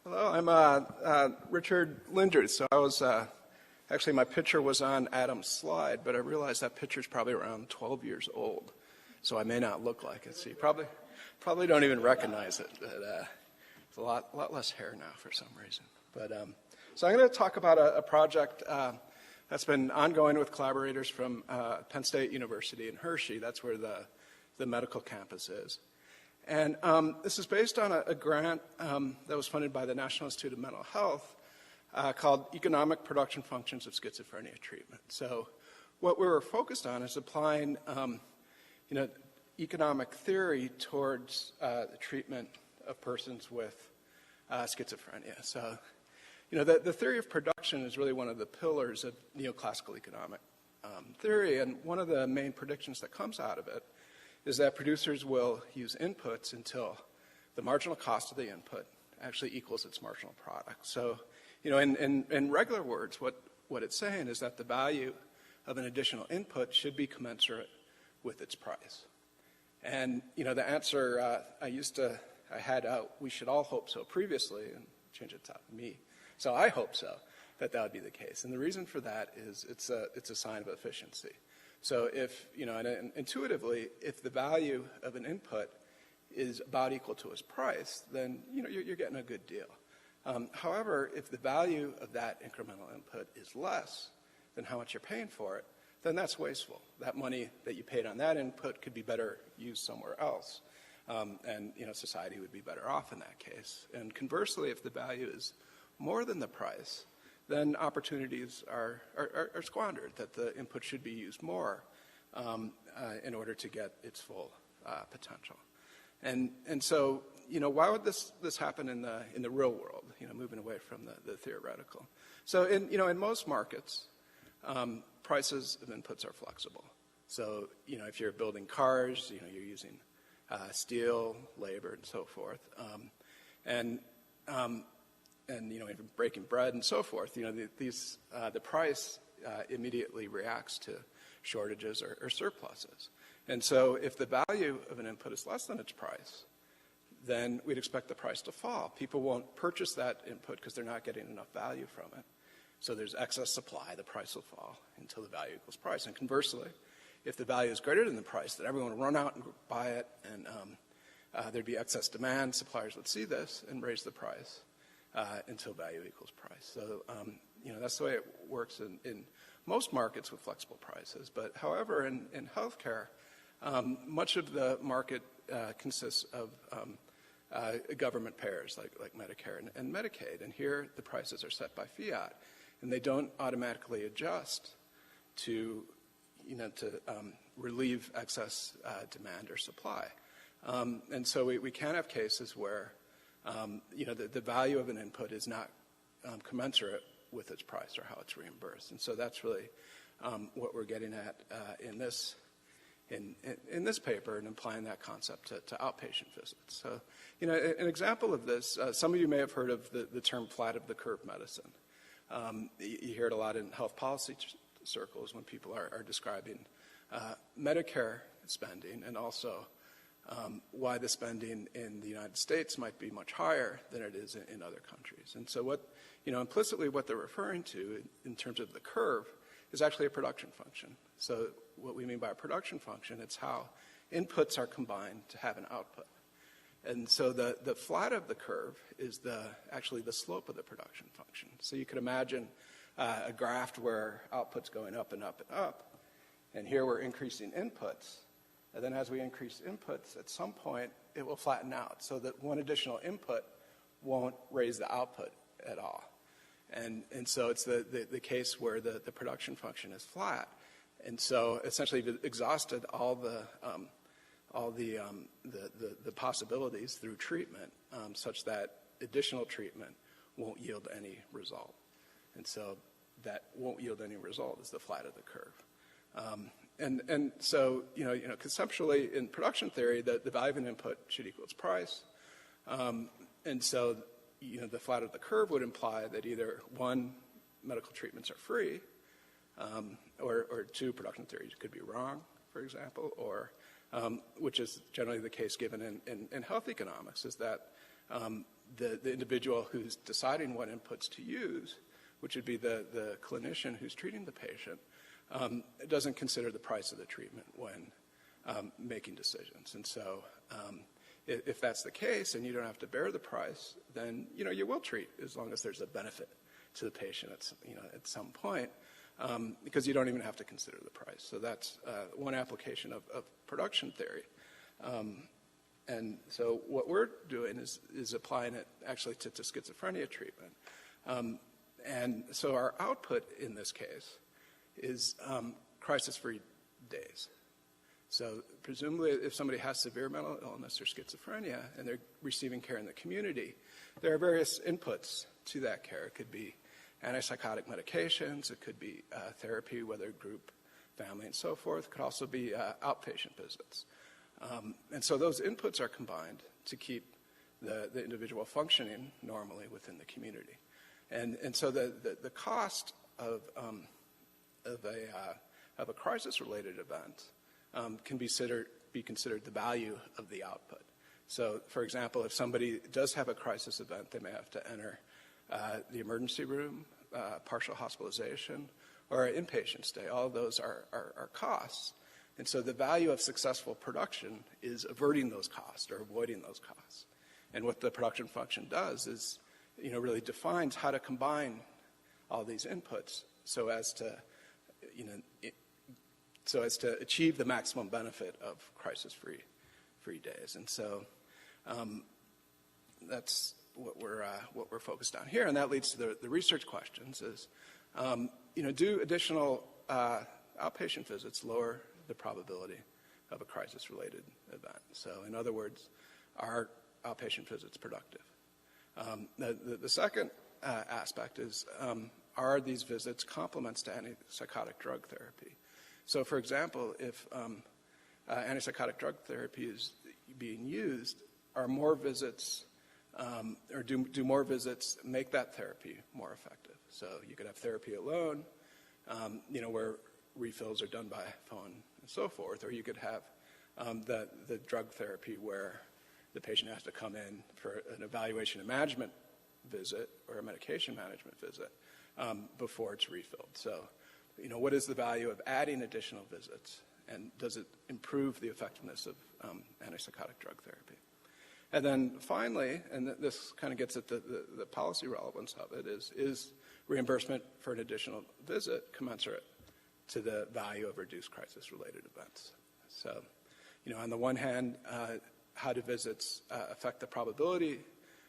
Hello, I'm Richard Lindrooth. So I was, actually my picture was on Adam's slide, but I realized that picture's probably around 12 years old. So I may not look like it. So you probably don't even recognize it. But it's a lot less hair now for some reason. But so I'm going to talk about a project that's been ongoing with collaborators from Penn State University and Hershey. That's where the medical campus is. And this is based on a grant that was funded by the National Institute of Mental Health called Economic Production Functions of Schizophrenia Treatment. So what we were focused on is applying economic theory towards the treatment of persons with schizophrenia. So the theory of production is really one of the pillars of neoclassical economic theory, and one of the main predictions that comes out of it is that producers will use inputs until the marginal cost of the input actually equals its marginal product. So, in regular words, what it's saying is that the value of an additional input should be commensurate with its price. And, the answer I had out, we should all hope so previously, and change it to me. So I hope so, that would be the case. And the reason for that is it's a sign of efficiency. So if, and intuitively, if the value of an input is about equal to its price, then, you're getting a good deal. However, if the value of that incremental input is less than how much you're paying for it, then that's wasteful. That money that you paid on that input could be better used somewhere else. And, society would be better off in that case. And conversely, if the value is more than the price, then opportunities are squandered, that the input should be used more in order to get its full potential. And so, why would this happen in the real world, moving away from the theoretical? So in most markets, prices of inputs are flexible. So, if you're building cars, you're using steel, labor, and so forth. And even breaking bread and so forth, the price immediately reacts to shortages or surpluses. And so if the value of an input is less than its price, then we'd expect the price to fall. People won't purchase that input because they're not getting enough value from it. So there's excess supply, the price will fall until the value equals price. And conversely, if the value is greater than the price, then everyone would run out and buy it, and there'd be excess demand. Suppliers would see this and raise the price until value equals price. So, that's the way it works in most markets with flexible prices. But however, in healthcare, much of the market consists of government payers like Medicare and Medicaid. And here the prices are set by fiat, and they don't automatically adjust to relieve excess demand or supply. And so we can have cases where the value of an input is not commensurate with its price or how it's reimbursed. And so that's really what we're getting at in this paper, and applying that concept to outpatient visits. So, an example of this, some of you may have heard of the term flat of the curve medicine. You hear it a lot in health policy circles when people are describing Medicare spending, and also why the spending in the United States might be much higher than it is in other countries. And so implicitly what they're referring to in terms of the curve is actually a production function. So what we mean by a production function, it's how inputs are combined to have an output. And so the flat of the curve is actually the slope of the production function. So you could imagine a graph where output's going up and up and up, and here we're increasing inputs. And then as we increase inputs, at some point, it will flatten out so that one additional input won't raise the output at all. And so it's the case where the production function is flat. And so essentially you've exhausted all the possibilities through treatment such that additional treatment won't yield any result. And so that won't yield any result is the flat of the curve. And so, conceptually in production theory, the value of an input should equal its price. And so, the flat of the curve would imply that either one, medical treatments are free, or two, production theory could be wrong, for example, or which is generally the case given in health economics, is that the individual who's deciding what inputs to use, which would be the clinician who's treating the patient, doesn't consider the price of the treatment when making decisions. And so if that's the case and you don't have to bear the price, then you will treat as long as there's a benefit to the patient at some point, because you don't even have to consider the price. So that's one application of production theory. And so what we're doing is applying it actually to schizophrenia treatment. And so our output in this case is crisis-free days. So presumably if somebody has severe mental illness or schizophrenia and they're receiving care in the community, there are various inputs to that care. It could be antipsychotic medications, it could be therapy, whether group, family, and so forth. It could also be outpatient visits. And so those inputs are combined to keep the individual functioning normally within the community. And so the cost of a crisis-related event can be considered the value of the output. So, for example, if somebody does have a crisis event, they may have to enter the emergency room, partial hospitalization, or an inpatient stay. All of those are costs. And so the value of successful production is averting those costs or avoiding those costs. And what the production function does is, really defines how to combine all these inputs so as to achieve the maximum benefit of crisis-free days. And so that's what we're focused on here, and that leads to the research questions: is do additional outpatient visits lower the probability of a crisis-related event? So, in other words, are outpatient visits productive? The second aspect is, are these visits complements to antipsychotic drug therapy? So, for example, if antipsychotic drug therapy is being used, are more visits or do more visits make that therapy more effective? So you could have therapy alone, where refills are done by phone and so forth, or you could have the drug therapy where the patient has to come in for an evaluation and management visit or a medication management visit before it's refilled. So, what is the value of adding additional visits, and does it improve the effectiveness of antipsychotic drug therapy? And then finally, and this kind of gets at the policy relevance of it, is reimbursement for an additional visit commensurate to the value of reduced crisis-related events? So, on the one hand, how do visits affect the probability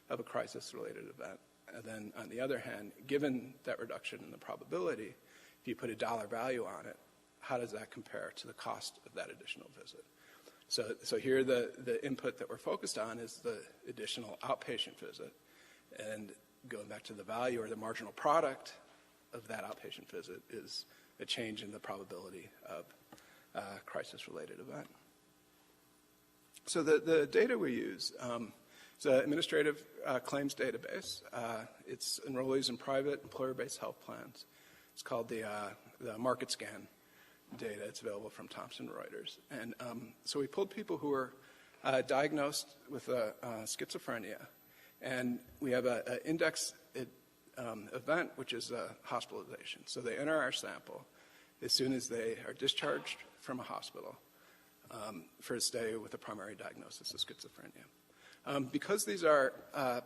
of a crisis-related event? And then on the other hand, given that reduction in the probability, if you put a dollar value on it, how does that compare to the cost of that additional visit? So here the input that we're focused on is the additional outpatient visit. And going back to the value or the marginal product of that outpatient visit is a change in the probability of a crisis-related event. So the data we use is an administrative claims database. It's enrollees in private employer-based health plans. It's called the market scan data. It's available from Thomson Reuters. And so we pulled people who were diagnosed with schizophrenia, and we have an index event, which is a hospitalization. So they enter our sample as soon as they are discharged from a hospital for a stay with a primary diagnosis of schizophrenia. Because these are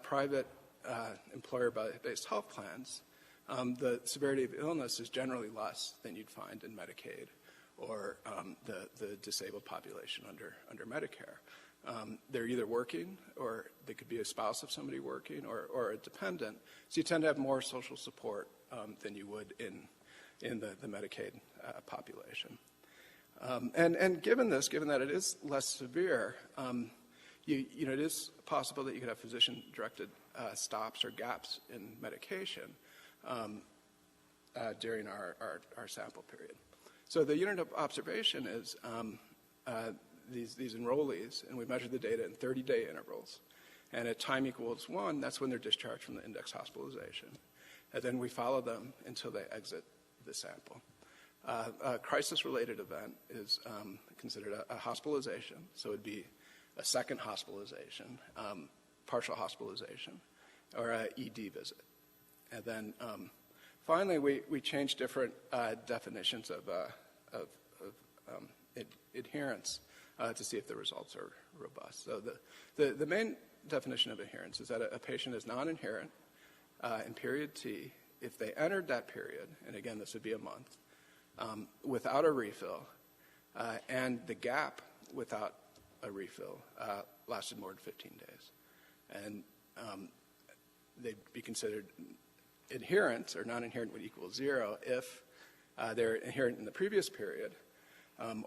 private employer-based health plans, the severity of illness is generally less than you'd find in Medicaid or the disabled population under Medicare. They're either working, or they could be a spouse of somebody working, or a dependent. So you tend to have more social support than you would in the Medicaid population. And given that it is less severe, it is possible that you could have physician-directed stops or gaps in medication during our sample period. So the unit of observation is these enrollees, and we measure the data in 30-day intervals. And at time equals 1, that's when they're discharged from the index hospitalization. And then we follow them until they exit the sample. A crisis-related event is considered a hospitalization, so it would be a second hospitalization, partial hospitalization. or a ED visit. And then finally, we changed different definitions of adherence to see if the results are robust. So the main definition of adherence is that a patient is non-adherent in period T if they entered that period, and again, this would be a month, without a refill, and the gap without a refill lasted more than 15 days. And they'd be considered adherent, or non-adherent would equal 0 if they're adherent in the previous period,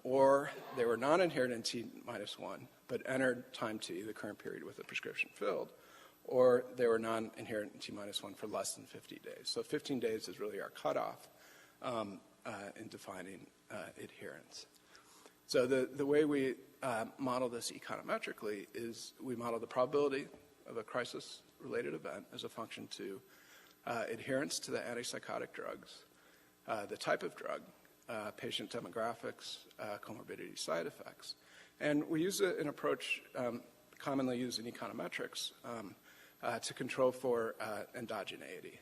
or they were non-adherent in T-1, but entered time T, the current period, with a prescription filled, or they were non-adherent in T-1 for less than 50 days. So 15 days is really our cutoff in defining adherence. So the way we model this econometrically is we model the probability of a crisis-related event as a function to adherence to the antipsychotic drugs, the type of drug, patient demographics, comorbidity, side effects. And we use an approach commonly used in econometrics to control for endogeneity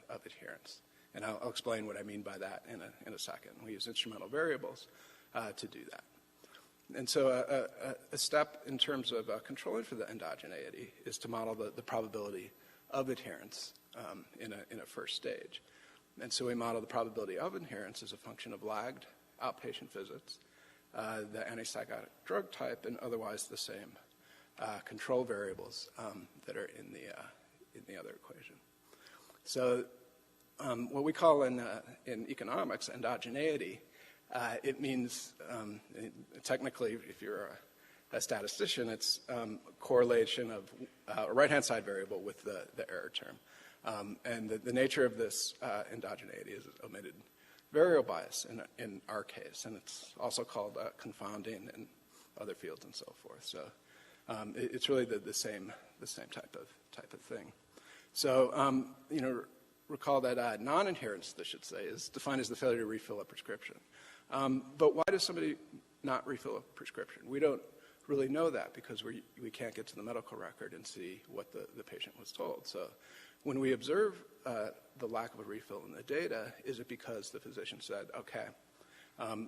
of adherence. And I'll explain what I mean by that in a second. We use instrumental variables to do that. And so a step in terms of controlling for the endogeneity is to model the probability of adherence in a first stage. And so we model the probability of adherence as a function of lagged outpatient visits, the antipsychotic drug type, and otherwise the same control variables that are in the other equation. So what we call in economics endogeneity, it means technically, if you're a statistician, it's correlation of a right-hand side variable with the error term. And the nature of this endogeneity is omitted variable bias in our case, and it's also called confounding in other fields and so forth. So it's really the same type of thing. So recall that non-adherence, I should say, is defined as the failure to refill a prescription. But why does somebody not refill a prescription? We don't really know that because we can't get to the medical record and see what the patient was told. So when we observe the lack of a refill in the data, is it because the physician said, okay,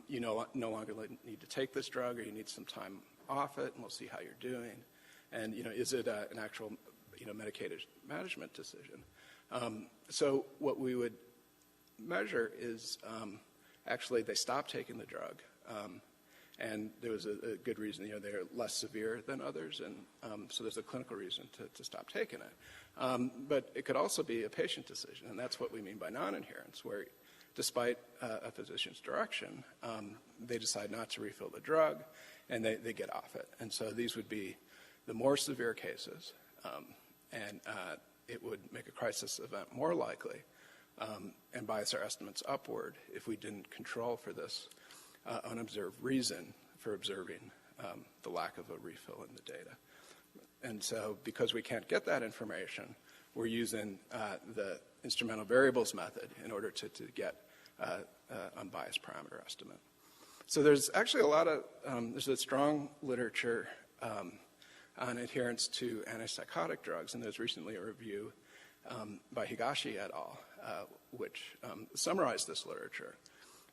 you no longer need to take this drug, or you need some time off it, and we'll see how you're doing? And is it an actual medicated management decision? So what we would measure is actually they stopped taking the drug, and there was a good reason. They're less severe than others, and so there's a clinical reason to stop taking it. But it could also be a patient decision, and that's what we mean by non-adherence, where despite a physician's direction, they decide not to refill the drug, and they get off it. And so these would be the more severe cases, and it would make a crisis event more likely and bias our estimates upward if we didn't control for this unobserved reason for observing the lack of a refill in the data. And so because we can't get that information, we're using the instrumental variables method in order to get unbiased parameter estimate. So there's actually a lot of, there's a strong literature on adherence to antipsychotic drugs, and there's recently a review by Higashi et al., which summarized this literature.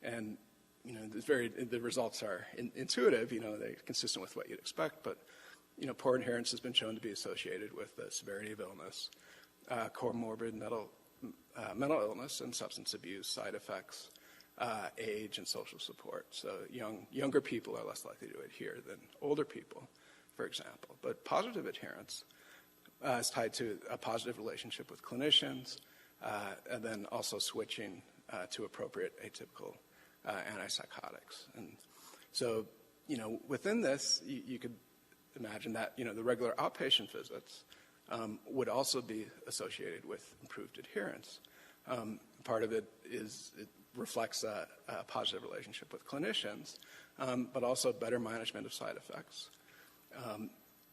And the results are intuitive, they're consistent with what you'd expect, but poor adherence has been shown to be associated with the severity of illness, comorbid mental illness and substance abuse, side effects, age, and social support. So younger people are less likely to adhere than older people, for example. But positive adherence is tied to a positive relationship with clinicians, and then also switching to appropriate atypical antipsychotics. And so, within this, you could imagine that, the regular outpatient visits would also be associated with improved adherence. Part of it reflects a positive relationship with clinicians, but also better management of side effects,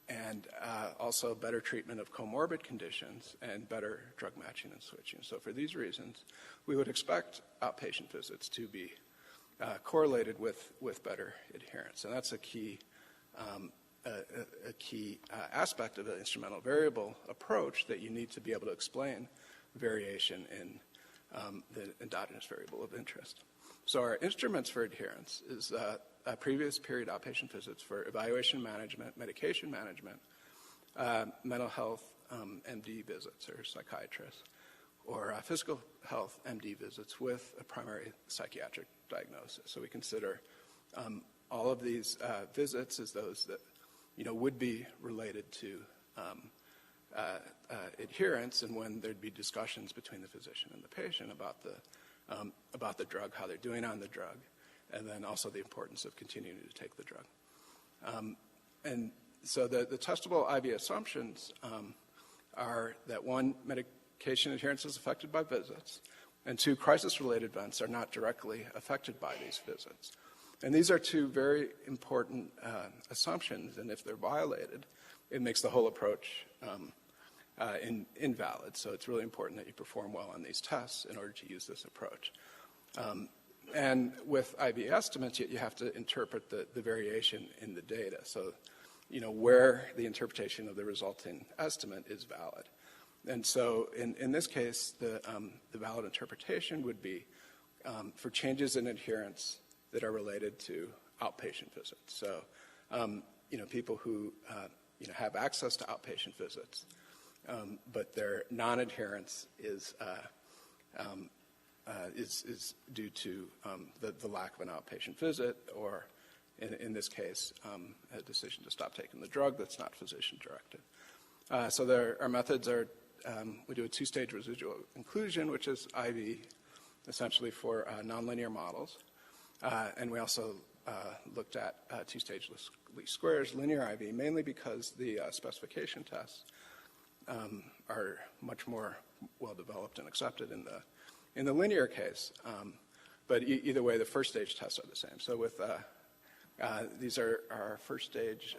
and also better treatment of comorbid conditions and better drug matching and switching. So for these reasons, we would expect outpatient visits to be correlated with better adherence. And that's a key a key aspect of the instrumental variable approach, that you need to be able to explain variation in the endogenous variable of interest. So our instruments for adherence is previous period outpatient visits for evaluation management, medication management, mental health MD visits or psychiatrists, or physical health MD visits with a primary psychiatric diagnosis. So we consider all of these visits as those that would be related to adherence, and when there'd be discussions between the physician and the patient about the drug, how they're doing on the drug, and then also the importance of continuing to take the drug. And so the testable IV assumptions are that, one, medication adherence is affected by visits, and two, crisis-related events are not directly affected by these visits. And these are two very important assumptions, and if they're violated, it makes the whole approach invalid. So it's really important that you perform well on these tests in order to use this approach. And with IV estimates, you have to interpret the variation in the data. So, where the interpretation of the resulting estimate is valid. And so in this case, the valid interpretation would be for changes in adherence that are related to outpatient visits. So, people who, have access to outpatient visits, but their non-adherence is due to the lack of an outpatient visit, or in this case, a decision to stop taking the drug that's not physician-directed. So our methods are, we do a two-stage residual inclusion, which is IV, essentially for nonlinear models. And we also looked at two-stage least squares, linear IV, mainly because the specification tests are much more well-developed and accepted in the linear case. But either way, the first-stage tests are the same. So with these are our first-stage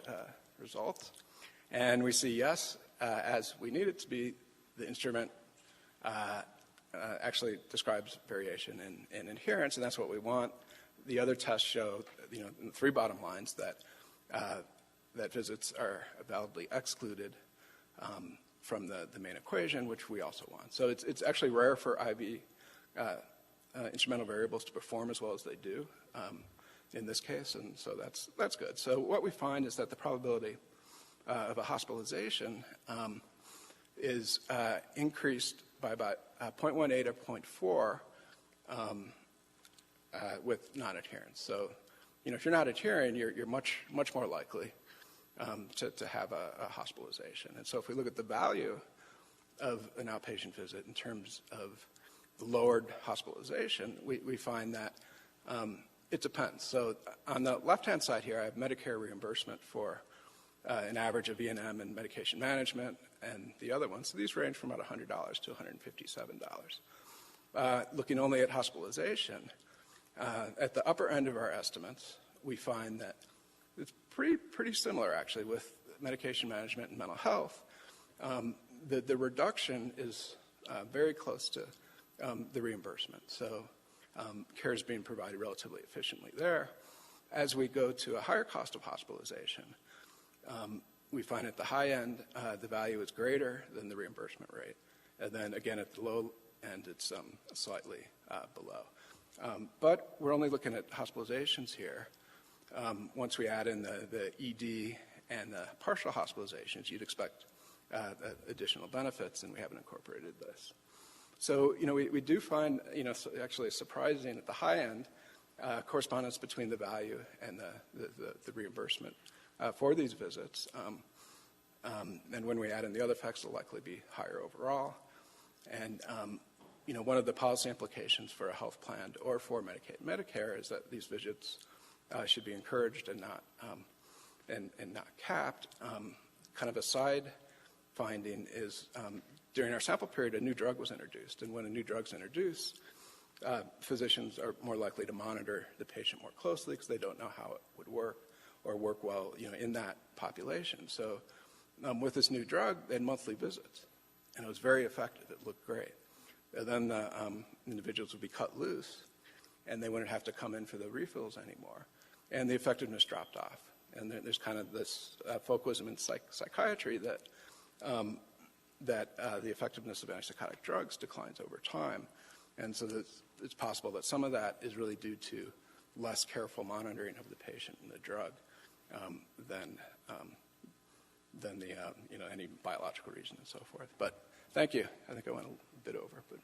results. And we see, yes, as we need it to be, the instrument actually describes variation in adherence, and that's what we want. The other tests show, in the three bottom lines, that visits are validly excluded from the main equation, which we also want. So it's actually rare for IV instrumental variables to perform as well as they do in this case, and so that's good. So what we find is that the probability of a hospitalization is increased by about 0.18 or 0.4 with non-adherence. So, if you're not adhering, you're much more likely to have a hospitalization. And so if we look at the value of an outpatient visit in terms of the lowered hospitalization, we find that it depends. So on the left-hand side here, I have Medicare reimbursement for an average of E&M and medication management, and the other ones. So these range from about $100 to $157. Looking only at hospitalization, at the upper end of our estimates, we find that it's pretty similar, actually, with medication management and mental health. The reduction is very close to the reimbursement. So care is being provided relatively efficiently there. As we go to a higher cost of hospitalization, we find at the high end, the value is greater than the reimbursement rate. And then again, at the low end, it's slightly below. But we're only looking at hospitalizations here. Once we add in the ED and the partial hospitalizations, you'd expect additional benefits, and we haven't incorporated this. So, we do find, actually surprising at the high end, correspondence between the value and the reimbursement for these visits. And when we add in the other effects, it'll likely be higher overall. And, one of the policy implications for a health plan or for Medicaid and Medicare is that these visits should be encouraged and not capped. Kind of a side finding is during our sample period, a new drug was introduced. And when a new drug's introduced, physicians are more likely to monitor the patient more closely because they don't know how it would work or work well, in that population. So with this new drug, they had monthly visits, and it was very effective. It looked great. And then the individuals would be cut loose, and they wouldn't have to come in for the refills anymore. And the effectiveness dropped off. And there's kind of this folkism in psychiatry that the effectiveness of antipsychotic drugs declines over time. And so it's possible that some of that is really due to less careful monitoring of the patient and the drug than any biological reason and so forth. But thank you. I think I went a bit over. But